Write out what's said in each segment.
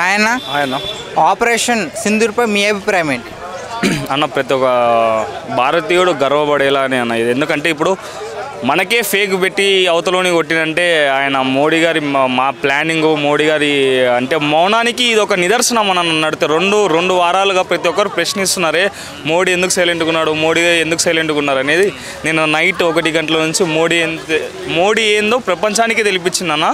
ఆయన ఆయన ఆపరేషన్ సింధూర్పై మీ అభిప్రాయం ఏంటి? అన్న ప్రతి ఒక్క భారతీయుడు గర్వపడేలా అని అన్న ఇది. ఎందుకంటే ఇప్పుడు మనకే ఫేక్ పెట్టి అవతలోని కొట్టినంటే ఆయన మోడీ గారి మా ప్లానింగ్, మోడీ గారి అంటే మౌనానికి ఇది ఒక నిదర్శనం అని నడితే రెండు వారాలుగా ప్రతి ఒక్కరు ప్రశ్నిస్తున్నారే మోడీ ఎందుకు సైలెంట్గా ఉన్నాడు, మోడీ ఎందుకు సైలెంట్గా ఉన్నారు అనేది. నేను నైట్ 1 గంటల నుంచి మోడీ ఏందో ప్రపంచానికి తెలిపించింది అన్న.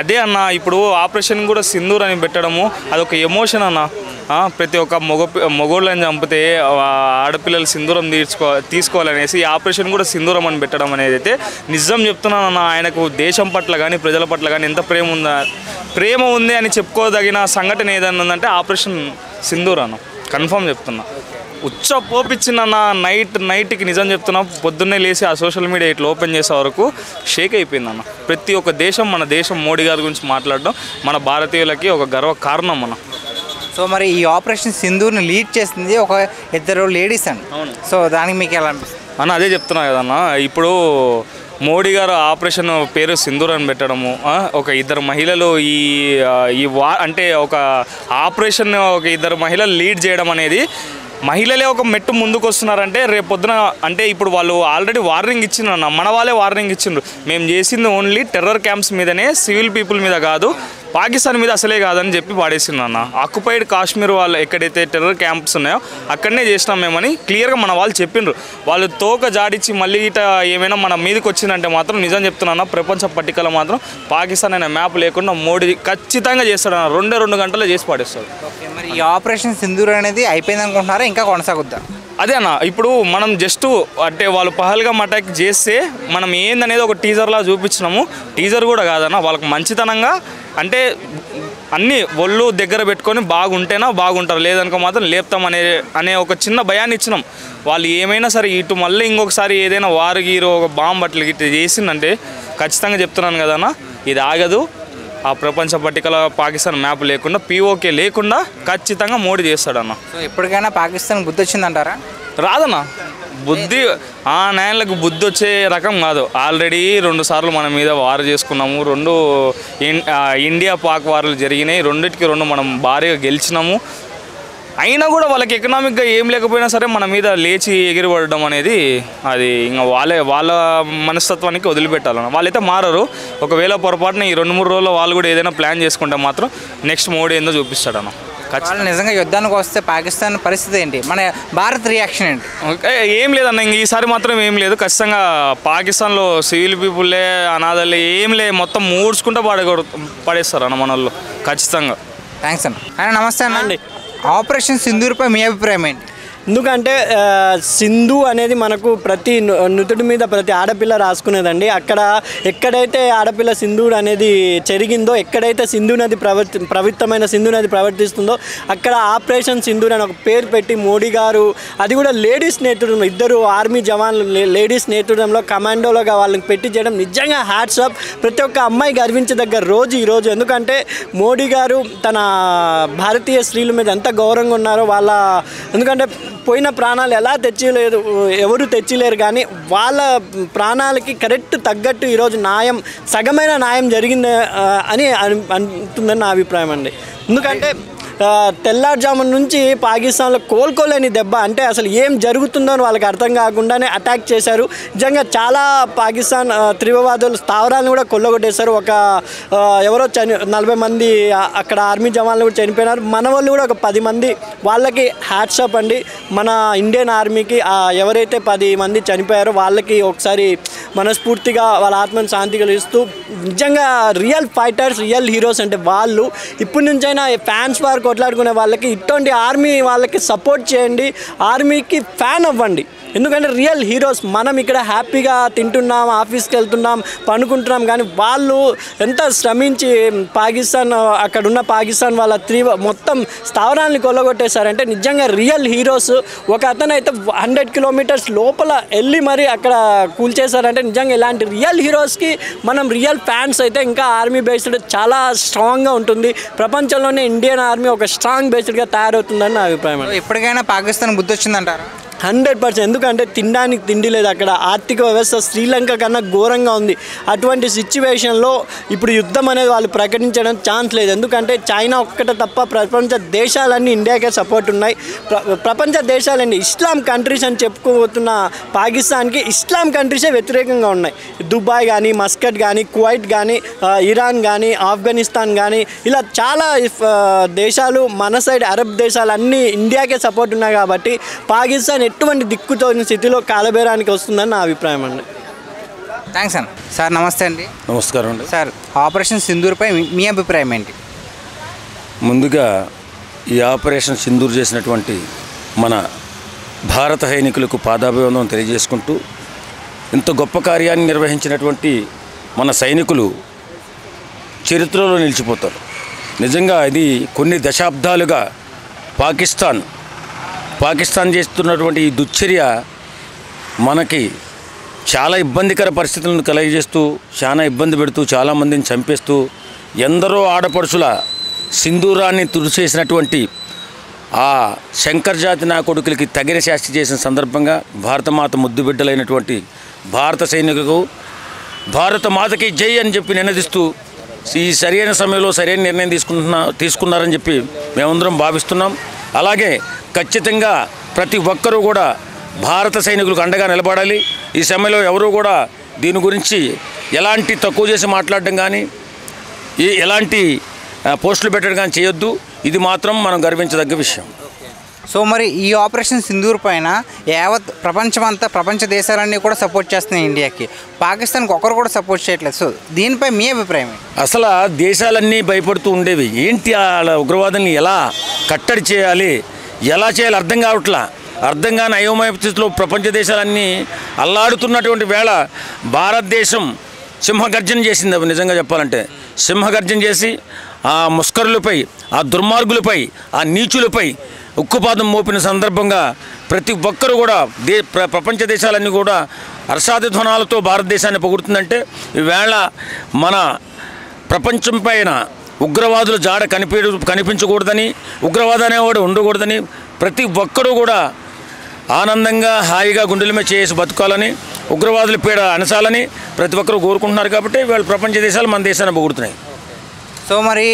అదే అన్న ఇప్పుడు ఆపరేషన్ కూడా సింధూర్ అని పెట్టడము అదొక ఎమోషన్ అన్న. ప్రతి ఒక్క మగోళ్ళని చంపితే ఆడపిల్లలు సింధూరం తీసుకోవాలనేసి ఈ ఆపరేషన్ కూడా సింధూరం అని పెట్టడం అనేది అయితే నిజం చెప్తున్నానన్న. ఆయనకు దేశం పట్ల కానీ ప్రజల పట్ల కానీ ఎంత ప్రేమ ఉంది అని చెప్పుకోదగిన సంఘటన ఏదైనా ఉందంటే ఆపరేషన్ సింధూర్ అన్న. కన్ఫర్మ్ చెప్తున్నా. ఉచ్చ పోపిచ్చిందన్న. నైట్కి నిజం చెప్తున్నా, పొద్దున్నే లేచి ఆ సోషల్ మీడియా ఇట్లా ఓపెన్ చేసే వరకు షేక్ అయిపోయిందన్న. ప్రతి ఒక్క దేశం మన దేశం మోడీ గారి గురించి మాట్లాడడం మన భారతీయులకి ఒక గర్వ కారణం అన్న. సో మరి ఈ ఆపరేషన్ సింధూర్ని లీడ్ చేసింది ఒక 2 లేడీస్ అండి. అవును. సో దానికి మీకు ఎలా అనిపిస్తుంది అన్న? అదే చెప్తున్నా కదన్న. ఇప్పుడు మోడీ గారు ఆపరేషన్ పేరు సింధూర్ అని పెట్టడము, ఒక 2 మహిళలు అంటే ఒక ఆపరేషన్ ఒక 2 మహిళలు లీడ్ చేయడం అనేది, మహిళలే ఒక మెట్టు ముందుకు వస్తున్నారంటే రేపొద్దున అంటే ఇప్పుడు వాళ్ళు ఆల్రెడీ వార్నింగ్ ఇచ్చిండ్రు. మన వాళ్ళే వార్నింగ్ ఇచ్చిండ్రు, మేము చేసింది ఓన్లీ టెర్రర్ క్యాంప్స్ మీదనే, సివిల్ పీపుల్ మీద కాదు, పాకిస్తాన్ మీద అసలే కాదని చెప్పి పాడేసింది అన్న. ఆక్యుపైడ్ కాశ్మీర్ వాళ్ళు ఎక్కడైతే టెర్రర్ క్యాంప్స్ ఉన్నాయో అక్కడనే చేసినాం మేమని క్లియర్గా మన వాళ్ళు చెప్పిండ్రు. వాళ్ళు తోక జాడిచ్చి మళ్ళీ ఇట ఏమైనా మన మీదకి వచ్చిందంటే మాత్రం నిజం చెప్తున్నా, ప్రపంచ పట్టికలో మాత్రం పాకిస్తాన్ అనే మ్యాప్ లేకుండా మోడీ ఖచ్చితంగా చేస్తాడు అన్న. 2 గంటల్లో చేసి పాడేస్తాడు. ఓకే, మరి ఈ ఆపరేషన్ సింధూర్ అనేది అయిపోయింది అనుకుంటున్నారా, ఇంకా కొనసాగుద్దా? అదే అన్న, ఇప్పుడు మనం జస్ట్ అంటే వాళ్ళు పహల్గామ్ అటాక్ చేస్తే మనం ఏందనేది ఒక టీజర్లా చూపించినాము. టీజర్ కూడా కాదన్న, వాళ్ళకి మంచితనంగా అంటే అన్నీ ఒళ్ళు దగ్గర పెట్టుకొని బాగుంటేనా బాగుంటారు, లేదనుకో మాత్రం లేపుతాం అనే ఒక చిన్న భయాన్ని ఇచ్చినాం. వాళ్ళు ఏమైనా సరే ఇటు మళ్ళీ ఇంకొకసారి ఏదైనా వారు గీరో ఒక బాంబు అట్లా గిట్ల చేసిందంటే ఖచ్చితంగా చెప్తున్నాను కదన్న, ఇది ఆగదు. ఆ ప్రపంచ పట్టికల పాకిస్తాన్ మ్యాప్ లేకుండా, పీఓకే లేకుండా ఖచ్చితంగా మోడీ చేస్తాడన్న. సో ఎప్పటికైనా పాకిస్తాన్ బుద్ధి వచ్చిందంటారా? రాదన్న బుద్ధి. ఆ నాయనలకు బుద్ధి వచ్చే రకం కాదు. ఆల్రెడీ 2 సార్లు మన మీద వార్ చేసుకున్నాము. 2 ఇండియా పాక్ వార్లు జరిగినాయి. 2కి 2 మనం భారీగా గెలిచినాము. అయినా కూడా వాళ్ళకి ఎకనామిక్గా ఏం లేకపోయినా సరే మన మీద లేచి ఎగిరిపడడం అనేది అది ఇంకా వాళ్ళ మనస్తత్వానికి వదిలిపెట్టాలన్న. వాళ్ళైతే మారరు. ఒకవేళ పొరపాటున ఈ 2-3 రోజుల్లో వాళ్ళు కూడా ఏదైనా ప్లాన్ చేసుకుంటే మాత్రం నెక్స్ట్ మోడీ ఏందో చూపిస్తాడన్న. వాళ్ళు నిజంగా యుద్ధానికి వస్తే పాకిస్తాన్ పరిస్థితి ఏంటి, మన భారత్ రియాక్షన్ ఏంటి? ఏం లేదన్న, ఇంక ఈసారి మాత్రం ఏం లేదు. ఖచ్చితంగా పాకిస్తాన్లో సివిల్ పీపుల్లే, అనాథలే ఏం లే, మొత్తం మూడ్చుకుంటూ పడేస్తారు అన్న మన వాళ్ళు ఖచ్చితంగా. థ్యాంక్స్ అన్న. నమస్తే అన్న. ఆపరేషన్ సింధూర్పై మీ అభిప్రాయం ఏంటి? ఎందుకంటే సింధు అనేది మనకు ప్రతి నుదుటి మీద ప్రతి ఆడపిల్ల రాసుకునేదండి. అక్కడ ఎక్కడైతే ఆడపిల్ల సింధూర్ అనేది చెరిగిందో, ఎక్కడైతే సింధు నది పవిత్రమైన సింధు నది ప్రవర్తిస్తుందో అక్కడ ఆపరేషన్ సింధూర్ అని ఒక పేరు పెట్టి మోడీ గారు, అది కూడా లేడీస్ నేతృత్వంలో 2 ఆర్మీ జవాన్లు లేడీస్ నేతృత్వంలో కమాండోలుగా వాళ్ళకి పెట్టి చేయడం నిజంగా హ్యాట్స్ ఆఫ్. ప్రతి ఒక్క అమ్మాయి గర్వించదగ్గ రోజు ఈరోజు. ఎందుకంటే మోడీ గారు తన భారతీయ స్త్రీల మీద ఎంత గౌరవంగా ఉన్నారో వాళ్ళ, ఎందుకంటే పోయిన ప్రాణాలు ఎలా ఎవరు తెచ్చిలేరు, కానీ వాళ్ళ ప్రాణాలకి కరెక్ట్ తగ్గట్టు ఈరోజు సగమైన న్యాయం జరిగింది అని అంటుందని నా అభిప్రాయం అండి. ఎందుకంటే తెల్లారుజామున నుంచి పాకిస్తాన్లో కోలుకోలేని దెబ్బ, అంటే అసలు ఏం జరుగుతుందో అని వాళ్ళకి అర్థం కాకుండానే అటాక్ చేశారు. నిజంగా చాలా పాకిస్తాన్ తీవ్రవాదులు స్థావరాలను కూడా కొల్లగొట్టేశారు. ఎవరో 40 మంది అక్కడ ఆర్మీ జవాన్లు కూడా చనిపోయినారు. మన వాళ్ళు కూడా ఒక 10 మంది, వాళ్ళకి హ్యాట్స్ ఆఫ్ అండి. మన ఇండియన్ ఆర్మీకి ఎవరైతే 10 మంది చనిపోయారో వాళ్ళకి ఒకసారి మనస్ఫూర్తిగా వాళ్ళ ఆత్మను శాంతి కలిగిస్తూ, నిజంగా రియల్ ఫైటర్స్, రియల్ హీరోస్ అంటే వాళ్ళు. ఇప్పటి నుంచైనా ఫ్యాన్స్ వారు కొట్లాడుకునే వాళ్ళకి ఇటువంటి ఆర్మీ వాళ్ళకి సపోర్ట్ చేయండి, ఆర్మీకి ఫ్యాన్ అవ్వండి. ఎందుకంటే రియల్ హీరోస్. మనం ఇక్కడ హ్యాపీగా తింటున్నాం, ఆఫీస్కి వెళ్తున్నాం, పనుకుంటున్నాం, కానీ వాళ్ళు ఎంత శ్రమించి అక్కడున్న పాకిస్తాన్ వాళ్ళ మొత్తం స్థావరాన్ని కొల్లగొట్టేశారంటే నిజంగా రియల్ హీరోస్. ఒక అతను అయితే 100 కిలోమీటర్స్ లోపల వెళ్ళి మరి అక్కడ కూల్చేశారంటే నిజంగా ఇలాంటి రియల్ హీరోస్కి మనం రియల్ ఫ్యాన్స్ అయితే ఇంకా ఆర్మీ బేస్డ్ చాలా స్ట్రాంగ్గా ఉంటుంది. ప్రపంచంలోనే ఇండియన్ ఆర్మీ ఒక స్ట్రాంగ్ బేస్డ్గా తయారవుతుందని నా అభిప్రాయం. ఎప్పటికైనా పాకిస్తాన్ బుద్ధి వచ్చిందంటారా? 100%. ఎందుకంటే తినడానికి తిండి లేదు అక్కడ. ఆర్థిక వ్యవస్థ శ్రీలంక కన్నా ఘోరంగా ఉంది. అటువంటి సిచ్యువేషన్లో ఇప్పుడు యుద్ధం అనేది వాళ్ళు ప్రకటించడం ఛాన్స్ లేదు. ఎందుకంటే చైనా ఒక్కటే తప్ప ప్రపంచ దేశాలన్నీ ఇండియాకే సపోర్ట్ ఉన్నాయి. ప్రపంచ దేశాలన్నీ ఇస్లాం కంట్రీస్ అని చెప్పుకోబోతున్న పాకిస్తాన్కి ఇస్లాం కంట్రీసే వ్యతిరేకంగా ఉన్నాయి. దుబాయ్ కానీ, మస్కట్ కానీ, కువైట్ కానీ, ఇరాన్ కానీ, ఆఫ్ఘనిస్తాన్ కానీ, ఇలా చాలా దేశాలు మన సైడ్ అరబ్ దేశాలు అన్నీ ఇండియాకే సపోర్ట్ ఉన్నాయి. కాబట్టి పాకిస్తాన్ ఎటువంటి దిక్కుతోని స్థితిలో కాలబేరానికి వస్తుందని నా అభిప్రాయం అండి. థ్యాంక్స్ అన్న. సార్ నమస్తే అండి. నమస్కారం అండి. సార్, ఆపరేషన్ సింధూర్పై మీ అభిప్రాయం ఏంటి? ముందుగా ఈ ఆపరేషన్ సింధూర్ చేసినటువంటి మన భారత సైనికులకు పాదాభివందనం తెలియజేసుకుంటూ, ఇంత గొప్ప కార్యాన్ని నిర్వహించినటువంటి మన సైనికులు చరిత్రలో నిలిచిపోతారు. నిజంగా ఇది కొన్ని దశాబ్దాలుగా పాకిస్తాన్ చేస్తున్నటువంటి ఈ దుశ్చర్య మనకి చాలా ఇబ్బందికర పరిస్థితులను కలుగజేస్తూ, చాలా ఇబ్బంది పెడుతూ, చాలామందిని చంపేస్తూ, ఎందరో ఆడపడుచుల సింధూరాన్ని తుడిచేసినటువంటి ఆ శంకర్ జాతి నా కొడుకులకి తగిన శాస్తి చేసిన సందర్భంగా భారతమాత ముద్దు బిడ్డలైనటువంటి భారత సైనికులకు భారత మాతకి జై అని చెప్పి నినదిస్తూ ఈ సరైన సమయంలో సరైన నిర్ణయం తీసుకున్నారని చెప్పి మేమందరం భావిస్తున్నాం. అలాగే ఖచ్చితంగా ప్రతి ఒక్కరూ కూడా భారత సైనికులకు అండగా నిలబడాలి. ఈ సమయంలో ఎవరూ కూడా దీని గురించి ఎలాంటి తక్కువ చేసి మాట్లాడడం కానీ, ఎలాంటి పోస్టులు పెట్టడం కానీ చేయొద్దు. ఇది మాత్రం మనం గర్వించదగ్గ విషయం. సో మరి ఈ ఆపరేషన్ సింధూర్ పైన యావత్ ప్రపంచ దేశాలన్నీ కూడా సపోర్ట్ చేస్తున్నాయి ఇండియాకి. పాకిస్తాన్కి ఒకరు కూడా సపోర్ట్ చేయట్లేదు. సో దీనిపై మీ అభిప్రాయం? అసలు దేశాలన్నీ భయపడుతూ ఉండేవి. ఏంటి వాళ్ళ ఉగ్రవాదాన్ని ఎలా కట్టడి చేయాలి, ఎలా చేయాలి అర్థం కాని అయోమయ స్థితిలో ప్రపంచ దేశాలన్నీ అల్లాడుతున్నటువంటి వేళ భారతదేశం సింహగర్జన చేసింది. నిజంగా చెప్పాలంటే సింహగర్జన చేసి ఆ ముస్కరులపై, ఆ దుర్మార్గులపై, ఆ నీచులపై ఉక్కుపాదం మోపిన సందర్భంగా ప్రతి ఒక్కరూ కూడా ప్రపంచ దేశాలన్నీ కూడా హర్షాతిధ్వనాలతో భారతదేశాన్ని పొగుడుతుందంటే, ఈవేళ మన ప్రపంచం పైన ఉగ్రవాదుల జాడ కనిపించకూడదని, ఉగ్రవాదం అనేవాడు ఉండకూడదని ప్రతి ఒక్కరూ కూడా ఆనందంగా హాయిగా గుండెల మీద చేసి బతుకాలని, ఉగ్రవాదుల పీడ అణచాలని ప్రతి ఒక్కరూ కోరుకుంటున్నారు. కాబట్టి వీళ్ళు ప్రపంచ దేశాలు మన దేశాన్ని పొగుడుతున్నాయి. సో మరి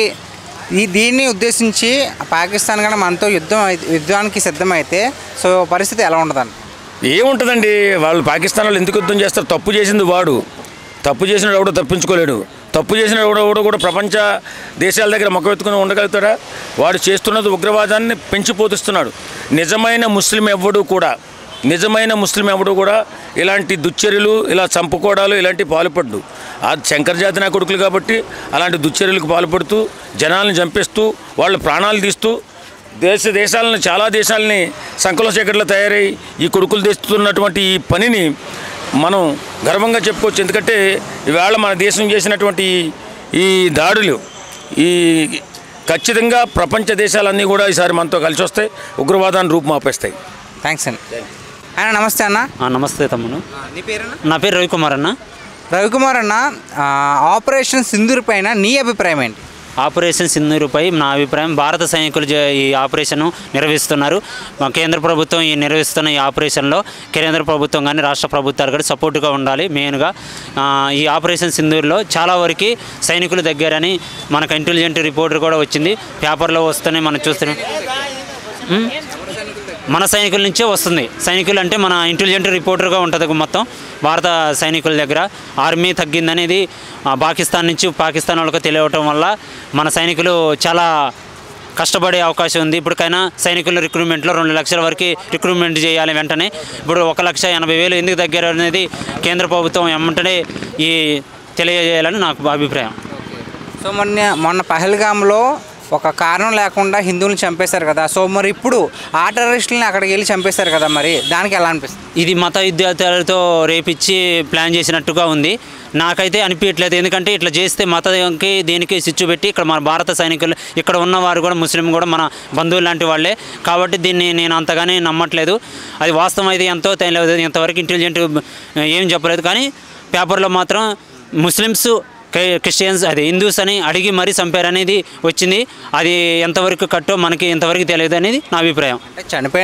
దీన్ని ఉద్దేశించి పాకిస్తాన్ కూడా మనతో యుద్ధానికి సిద్ధమైతే సో పరిస్థితి ఎలా ఉంటుందండి? ఏముంటుందండి, వాళ్ళు పాకిస్తాన్ వాళ్ళు ఎందుకు యుద్ధం చేస్తారు? తప్పు చేసింది వాడు. తప్పు చేసినాడు ఎవడో తప్పించుకోలేడు. తప్పు చేసిన ఎవడో కూడా ప్రపంచ దేశాల దగ్గర మొక్కవెత్తుకుని ఉండగలుగుతాడా? వాడు చేస్తున్నది ఉగ్రవాదాన్ని పెంచిపోతున్నాడు. నిజమైన ముస్లిం ఎవడు కూడా ఇలాంటి దుశ్చర్యలు, ఇలా చంపుకోవడాలు ఇలాంటివి పాల్పడ్డు. ఆ శంకర్ జాతి నా కొడుకులు కాబట్టి అలాంటి దుశ్చర్యలకు పాల్పడుతూ, జనాలను చంపేస్తూ, వాళ్ళ ప్రాణాలు తీస్తూ, దేశాలను చాలా దేశాలని సంకల చీకట్లో తయారై ఈ కొడుకులు తెస్తున్నటువంటి ఈ పనిని మనం గర్వంగా చెప్పుకోవచ్చు. ఎందుకంటే ఈవేళ మన దేశం చేసినటువంటి ఈ దాడులు ఖచ్చితంగా ప్రపంచ దేశాలన్నీ కూడా ఈసారి మనతో కలిసి వస్తాయి, ఉగ్రవాదాన్ని రూపుమాపేస్తాయి. థ్యాంక్స్ అండి. అన్న నమస్తే అన్న. నమస్తే తమ్ముడు. నీ పేరు? నా పేరు రవికుమార్ అన్న. రవికుమార్ అన్న, ఆపరేషన్ సింధూర్ పైన నీ అభిప్రాయం ఏంటి? ఆపరేషన్ సింధూర్పై నా అభిప్రాయం, భారత సైనికులు ఈ ఆపరేషను నిర్వహిస్తున్నారు. కేంద్ర ప్రభుత్వం నిర్వహిస్తున్న ఈ ఆపరేషన్లో కేంద్ర ప్రభుత్వం కానీ రాష్ట్ర ప్రభుత్వాలు కూడా సపోర్టుగా ఉండాలి. మెయిన్గా ఈ ఆపరేషన్ సింధూర్లో చాలా వరకు సైనికులు దగ్గరని మనకు ఇంటెలిజెంట్ రిపోర్ట్ కూడా వచ్చింది, పేపర్లో వస్తూనే మనం చూస్తున్నాం. మన సైనికుల నుంచే వస్తుంది. సైనికులు అంటే మన ఇంటెలిజెంట్ రిపోర్టర్గా ఉంటుంది మొత్తం భారత సైనికుల దగ్గర. ఆర్మీ తగ్గిందనేది పాకిస్తాన్ వాళ్ళకి తెలియటం వల్ల మన సైనికులు చాలా కష్టపడే అవకాశం ఉంది. ఇప్పటికైనా సైనికుల రిక్రూట్మెంట్లో 2 లక్షల వరకు రిక్రూట్మెంట్ చేయాలి వెంటనే. ఇప్పుడు 1,80,000 ఎందుకు దగ్గర అనేది కేంద్ర ప్రభుత్వం వెంటనే తెలియజేయాలని నాకు అభిప్రాయం. సో మొన్న పహల్గామ్లో ఒక కారణం లేకుండా హిందువులను చంపేశారు కదా. సో మరి ఇప్పుడు ఆ టెర్రరిస్టులని అక్కడికి వెళ్ళి చంపేశారు కదా, మరి దానికి ఎలా అనిపిస్తుంది? ఇది మత విద్యార్థులతో రేపిచ్చి ప్లాన్ చేసినట్టుగా ఉంది. నాకైతే అనిపించట్లేదు. ఎందుకంటే ఇట్లా చేస్తే మతానికి దేనికి సిచ్చు పెట్టి ఇక్కడ మన భారత సైనికులు ఇక్కడ ఉన్నవారు కూడా ముస్లిం కూడా మన బంధువులు లాంటి వాళ్ళే. కాబట్టి దీన్ని నేను అంతగానే నమ్మట్లేదు. అది వాస్తవం అయితే ఎంతో తెలియదు, ఇంతవరకు ఇంటెలిజెంట్ ఏం చెప్పలేదు. కానీ పేపర్లో మాత్రం ముస్లిమ్స్ క్రిస్టియన్స్ అది హిందూస్ అని అడిగి మరీ చంపారనేది వచ్చింది. అది ఎంతవరకు కట్టో మనకి ఇంతవరకు తెలియదు అనేది నా అభిప్రాయం. అంటే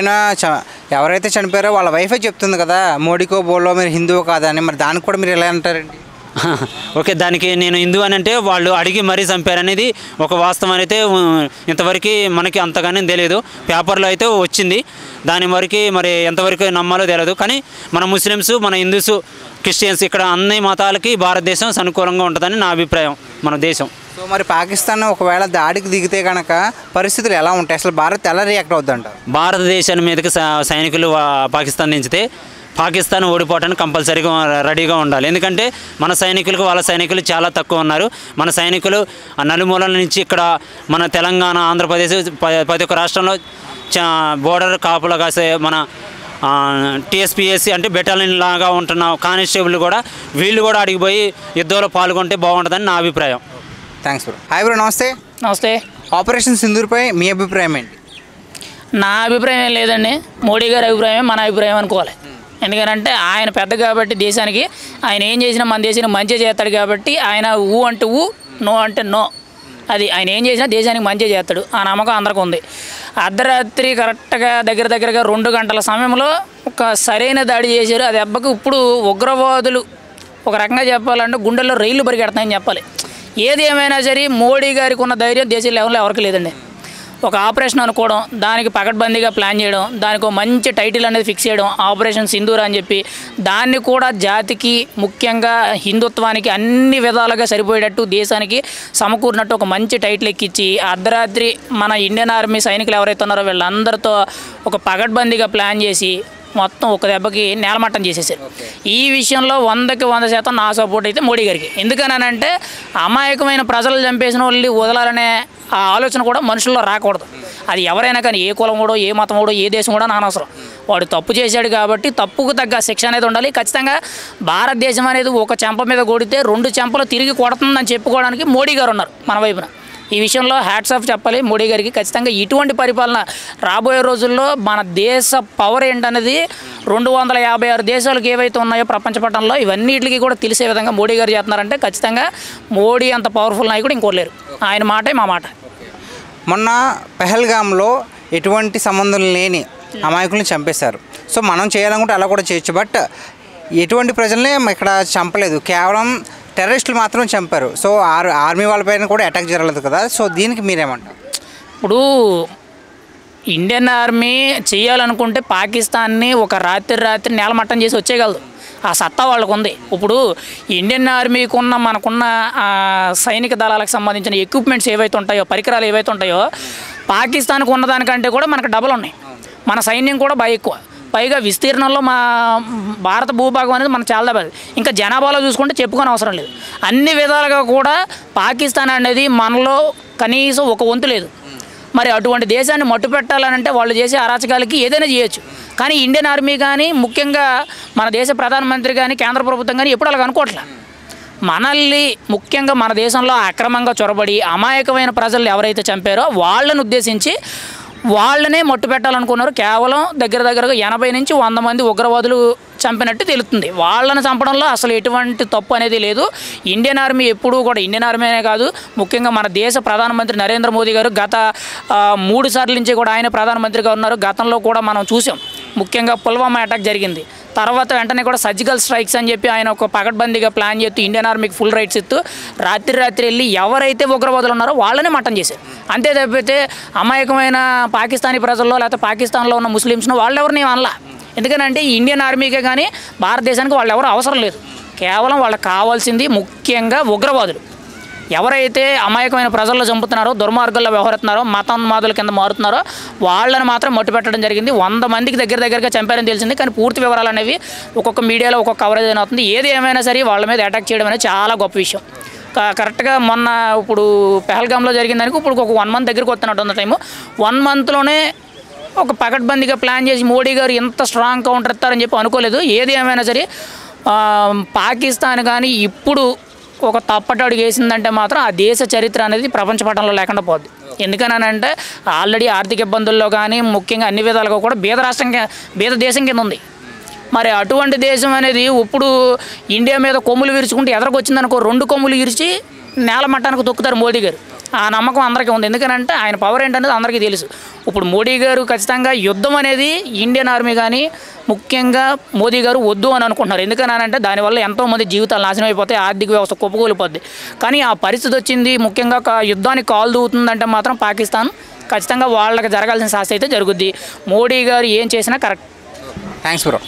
ఎవరైతే చనిపోయారో వాళ్ళ వైఫే చెప్తుంది కదా మోడీకో బోలో మీరు హిందువు కాదని, మరి దానికి కూడా మీరు ఎలా అంటారండి? ఓకే, దానికి నేను హిందూ అని అంటే వాళ్ళు అడిగి మరీ చంపారనేది ఒక వాస్తవం అయితే ఇంతవరకు మనకి అంతగానే తెలియదు. పేపర్లో అయితే వచ్చింది, దాని వరకు మరి ఎంతవరకు నమ్మాలో తెలియదు. కానీ మన ముస్లిమ్స్, మన హిందూస్, క్రిస్టియన్స్ ఇక్కడ అన్ని మతాలకి భారతదేశం అనుకూలంగా ఉంటుందని నా అభిప్రాయం. మన దేశం సో మరి పాకిస్తాన్ ఒకవేళ దాడికి దిగితే కనుక పరిస్థితులు ఎలా ఉంటాయి? అసలు భారత్ ఎలా రియాక్ట్ అవుతుందంటారు? భారతదేశాన్ని మీదకి సైనికులు పాకిస్తాన్ దించితే పాకిస్తాన్ ఓడిపోవడానికి కంపల్సరీగా రెడీగా ఉండాలి. ఎందుకంటే మన సైనికులకు వాళ్ళ సైనికులు చాలా తక్కువ ఉన్నారు. మన సైనికులు నలుమూలల నుంచి ఇక్కడ మన తెలంగాణ, ఆంధ్రప్రదేశ్ ప్రతి ఒక్క రాష్ట్రంలో బోర్డర్ కాపులా కాసే మన టీఎస్పీఎస్సీ అంటే బెటాలియన్ లాగా ఉంటున్న కానిస్టేబుల్ కూడా వీళ్ళు కూడా అడిగిపోయి యుద్ధంలో పాల్గొంటే బాగుంటుందని నా అభిప్రాయం. Thanks bro. హాయ్ బ్రో, నమస్తే. నమస్తే. ఆపరేషన్ సింధూర్పై మీ అభిప్రాయం ఏంటి? నా అభిప్రాయం ఏం లేదండి, మోడీ గారి అభిప్రాయమే మన అభిప్రాయం అనుకోవాలి. ఎందుకంటే ఆయన పెద్ద కాబట్టి దేశానికి ఆయన ఏం చేసినా మన దేశానికి మంచి చేస్తాడు కాబట్టి ఆయన ఊ అంటే ఊ, నో అంటే నో. అది ఆయన ఏం చేసినా దేశానికి మంచి చేస్తాడు, ఆ నమ్మకం అందరికీ ఉంది. అర్ధరాత్రి కరెక్ట్గా దగ్గరగా 2 గంటల సమయంలో ఒక సరైన దాడి చేశారు. అది దెబ్బకు ఇప్పుడు ఉగ్రవాదులు ఒక రకంగా చెప్పాలంటే గుండెల్లో రైళ్లు పరిగెడతాయని చెప్పాలి. ఏది ఏమైనా సరే మోడీ గారికి ఉన్న ధైర్యం దేశ లెవెల్లో ఎవరికి లేదండి. ఒక ఆపరేషన్ అనుకోవడం, దానికి పకడ్బందీగా ప్లాన్ చేయడం, దానికి ఒక మంచి టైటిల్ అనేది ఫిక్స్ చేయడం, ఆపరేషన్ సింధూర్ అని చెప్పి దాన్ని కూడా జాతికి ముఖ్యంగా హిందుత్వానికి అన్ని విధాలుగా సరిపోయేటట్టు దేశానికి సమకూరినట్టు ఒక మంచి టైటిల్ ఎక్కించి అర్ధరాత్రి మన ఇండియన్ ఆర్మీ సైనికులు ఎవరైతే ఉన్నారో వీళ్ళందరితో ఒక పకడ్బందీగా ప్లాన్ చేసి మొత్తం ఒక దెబ్బకి నేలమట్టం చేసేసారు. ఈ విషయంలో 100కి 100% నా సపోర్ట్ అయితే మోడీ గారికి. ఎందుకనంటే అమాయకమైన ప్రజలు చంపేసిన వాళ్ళు వదలాలనే ఆ ఆలోచన కూడా మనుషుల్లో రాకూడదు. అది ఎవరైనా కానీ, ఏ కులం కూడా, ఏ మతం కూడా, ఏ దేశం కూడా అనవసరం. వాడు తప్పు చేశాడు కాబట్టి తప్పుకు తగ్గ శిక్ష అనేది ఉండాలి. ఖచ్చితంగా భారతదేశం అనేది ఒక చెంప మీద కొడితే 2 చెంపలు తిరిగి కొడుతుందని చెప్పుకోవడానికి మోడీ గారు ఉన్నారు మన వైపున. ఈ విషయంలో హ్యాట్స్ ఆఫ్ చెప్పాలి మోడీ గారికి. ఖచ్చితంగా ఇటువంటి పరిపాలన రాబోయే రోజుల్లో మన దేశ పవర్ ఏంటనేది 256 దేశాలకు ఏవైతే ఉన్నాయో ప్రపంచ పటంలో ఇవన్నిటికి కూడా తెలిసే విధంగా మోడీ గారు చేస్తున్నారంటే ఖచ్చితంగా మోడీ అంత పవర్ఫుల్ నాయకుడు ఇంకోలేరు. ఆయన మాటే మా మాట. మొన్న పెహల్గామ్లో ఎటువంటి సంబంధం లేని అమాయకుల్ని చంపేశారు. సో మనం చేయాలనుకుంటే అలా కూడా చేయొచ్చు. బట్ ఎటువంటి ప్రజల్ని ఇక్కడ చంపలేదు, కేవలం టెర్రరిస్టులు మాత్రం చంపారు. సో ఆర్మీ వాళ్ళపైన కూడా అటాక్ జరగలేదు కదా. సో దీనికి మీరేమంటారు? ఇప్పుడు ఇండియన్ ఆర్మీ చేయాలనుకుంటే పాకిస్తాన్ని ఒక రాత్రి నేలమట్టం చేసి వచ్చేయగలదు. ఆ సత్తా వాళ్ళకు ఉంది. ఇప్పుడు ఇండియన్ ఆర్మీకి ఉన్న మనకున్న సైనిక దళాలకు సంబంధించిన ఎక్విప్మెంట్స్ ఏవైతే ఉంటాయో, పరికరాలు ఏవైతే ఉంటాయో పాకిస్తాన్కి ఉన్నదానికంటే కూడా మనకు డబల్ ఉన్నాయి. మన సైన్యం కూడా బాగా ఎక్కువ. పైగా విస్తీర్ణంలో మా భారత భూభాగం అనేది మనకు చాలా దెబ్బ. ఇంకా జనాభాలో చూసుకుంటే చెప్పుకొని అవసరం లేదు. అన్ని విధాలుగా కూడా పాకిస్తాన్ అనేది మనలో కనీసం ఒక వంతు లేదు. మరి అటువంటి దేశాన్ని మట్టు పెట్టాలనంటే వాళ్ళు చేసే అరాచకాలకి ఏదైనా చేయొచ్చు. కానీ ఇండియన్ ఆర్మీ కానీ, ముఖ్యంగా మన దేశ ప్రధానమంత్రి కానీ, కేంద్ర ప్రభుత్వం కానీ ఎప్పుడు అలాగ అనుకోవట్లే. మనల్ని ముఖ్యంగా మన దేశంలో అక్రమంగా చొరబడి అమాయకమైన ప్రజలు ఎవరైతే చంపారో వాళ్ళని ఉద్దేశించి వాళ్ళనే మట్టు పెట్టాలనుకున్నారు. కేవలం దగ్గరగా 80 నుంచి 100 మంది ఉగ్రవాదులు చంపినట్టు తెలుస్తుంది. వాళ్ళని చంపడంలో అసలు ఎటువంటి తప్పు అనేది లేదు. ఇండియన్ ఆర్మీ ఎప్పుడూ కూడా, ఇండియన్ ఆర్మీ అనే కాదు, ముఖ్యంగా మన దేశ ప్రధానమంత్రి నరేంద్ర మోదీ గారు గత 3 సార్ల నుంచి కూడా ఆయన ప్రధానమంత్రిగా ఉన్నారు. గతంలో కూడా మనం చూసాం. ముఖ్యంగా పుల్వామా అటాక్ జరిగింది. తర్వాత వెంటనే కూడా సర్జికల్ స్ట్రైక్స్ అని చెప్పి ఆయన ఒక పకడ్బందీగా ప్లాన్ చేస్తూ ఇండియన్ ఆర్మీకి ఫుల్ రైట్స్ ఇస్తూ రాత్రి వెళ్ళి ఎవరైతే ఉగ్రవాదులు ఉన్నారో వాళ్ళనే మట్టం చేశారు. అంతే తప్పితే అమాయకమైన పాకిస్తానీ ప్రజల్లో లేకపోతే పాకిస్తాన్లో ఉన్న ముస్లిమ్స్ను వాళ్ళెవరిని అనలా. ఎందుకనంటే ఇండియన్ ఆర్మీకే కానీ భారతదేశానికి వాళ్ళు ఎవరు అవసరం లేదు. కేవలం వాళ్ళకి కావాల్సింది ముఖ్యంగా ఉగ్రవాదులు ఎవరైతే అమాయకమైన ప్రజల్లో చంపుతున్నారో, దుర్మార్గాల్లో వ్యవహరిస్తున్నారో, మతోన్మాదుల కింద మారుతున్నారో వాళ్ళని మాత్రం మట్టు పెట్టడం జరిగింది. 100 మందికి దగ్గరగా చంపారని తెలిసింది. కానీ పూర్తి వివరాలు అనేవి ఒక్కొక్క మీడియాలో ఒక్కొక్క కవరేజ్ అవుతుంది. ఏది ఏమైనా సరే వాళ్ళ మీద అటాక్ చేయడం అనేది చాలా గొప్ప విషయం. కరెక్ట్గా మొన్న ఇప్పుడు పెహల్గామ్లో జరిగిందానికి ఇప్పుడు ఒక 1 మంత్ దగ్గరికి వస్తున్నట్టు ఉన్న టైము. 1 మంత్లోనే ఒక పకడ్బందీగా ప్లాన్ చేసి మోడీ గారు ఎంత స్ట్రాంగ్ కౌంటర్ ఇస్తారని చెప్పి అనుకోలేదు. ఏది ఏమైనా సరే పాకిస్తాన్ కానీ ఇప్పుడు ఒక తప్పటడుగు వేసిందంటే మాత్రం ఆ దేశ చరిత్ర అనేది ప్రపంచ పటంలో లేకుండా పోద్ది. ఎందుకనంటే ఆల్రెడీ ఆర్థిక ఇబ్బందుల్లో కానీ ముఖ్యంగా అన్ని విధాలుగా కూడా బీద దేశం కింద ఉంది. మరి అటువంటి దేశం అనేది ఇప్పుడు ఇండియా మీద కొమ్ములు విరుచుకుంటే ఎదరకొచ్చిందనుకో 2 కొమ్ములు విరిచి నేల మట్టానికి తొక్కుతారు మోడీ గారు. ఆ నమ్మకం అందరికీ ఉంది. ఎందుకనంటే ఆయన పవర్ ఏంటనేది అందరికీ తెలుసు. ఇప్పుడు మోడీ గారు ఖచ్చితంగా యుద్ధం అనేది ఇండియన్ ఆర్మీ కానీ ముఖ్యంగా మోదీ గారు వద్దు అని అనుకుంటున్నారు. ఎందుకనంటే దానివల్ల ఎంతోమంది జీవితాలు నాశనం అయిపోతాయి, ఆర్థిక వ్యవస్థ కుప్పకూలిపోద్ది. కానీ ఆ పరిస్థితి వచ్చింది, ముఖ్యంగా యుద్ధానికి కాలు దూవుతుందంటే మాత్రం పాకిస్తాన్ ఖచ్చితంగా వాళ్ళకి జరగాల్సిన శాస్తి అయితే జరుగుద్ది. మోడీ గారు ఏం చేసినా కరెక్ట్. Thanks bro.